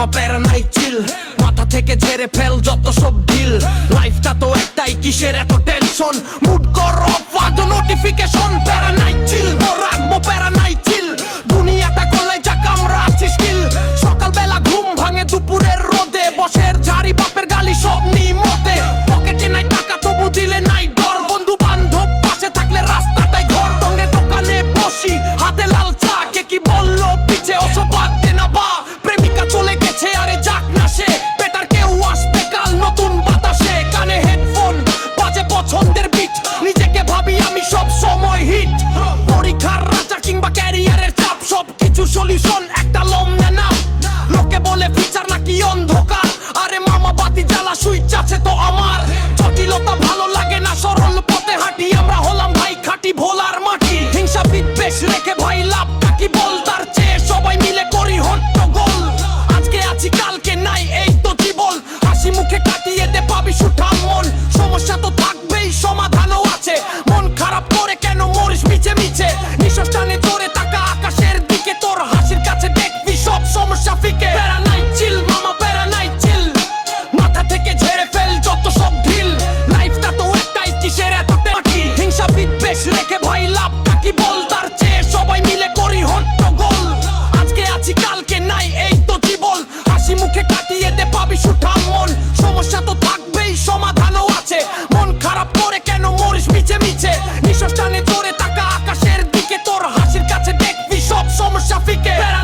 মামা প্যারা নাই চিল, মাথা থেকে ঝেড়ে ফেল যত সব ঢিল। লাইফটা তো একটাই, কিসের এত টেনশন? মুড কর অফ আজ নোটিফিকেশন। প্যারা নাই চিল, রাখবো প্যারা নাই চিল। দুনিয়াটা করলে যাক আমরা আছি স্কিল। সকালবেলা ঘুম ভাঙে দুপুরের রোদে, বসের ঝাড়ি বাপের গালি সব নি মতে। পকেটে নাই টাকা তবু দিলে নাই ডর, বন্ধু বান্ধব পাশে থাকলে রাস্তাটাই ঘর। টঙ্গে দোকানে বসি হাতে লাল চা, কে কি বললো পিছে ওসব বাদ দে না বা। প্রেমিকা চলে গেছে আরে যাক না সে, বেটার কেউ আসবে কাল নতুন বাতাসে। কানে হেডফোন বাজে পছন্দের বিট, নিজেকে ভাবি আমি সব সময় হিট। পরীক্ষার রাজা কিংবা ক্যারিয়ারের চাপ, সব কিছু সলিউশন একটা লম্বা না। লোকে বলে ফিচার নাকি অন্ধকার, আরে মামা বাতি জ্বালা সুইচ আছে তো আমার। জটিলতা ভালো লাগে না, সরল পথে হাঁটি আমরা, হলাম ভাই খাঁটি ভোলার মাটি। হিংসা বিদ্বেষ রেখে ভাই লাভটা কি বল, তার চেয়ে সবাই মিলে করি হট্টগোল। আজকে আছি কালকে নাই এই তো জীবন, হাসি মুখে কাটিয়ে দে পাবি সুঠাম মন। সমস্যা তো থাকবেই সমাধানও আছে, মন খারাপ করে কেন মরিস মিছে মিছে। নিঃশ্বাস টানে জোরে তাকা আকাশের দিকে, তোর হাসির কাছে দেখবি সব সমস্যা ফিকে। প্যারা নাই চিল মামা প্যারা নাই চিল, মাথা থেকে ঝেড়ে ফেল যত সব ঢিল। লাইফটা তো একটাই, কিসের এত টেকি? হিংসা বিদ্বেষ রেখে ভাই লাভটা কি বল, তার চেয়ে সবাই মিলে করি হট্টগোল। আজকে আছি কালকে নাই এই তো জীবন, হাসি মুখে কাটিয়ে দে পাবি সুঠাম মন। সমস্যা তো থাকবেই সমাধানও আছে, মন খারাপ করে কেন মরিস মিছে মিছে। নিঃশ্বাস টানে জোরে তাকা আকাশের দিকে, তোর হাসির কাছে দেখবি সব সমস্যা ফিকে। প্যারা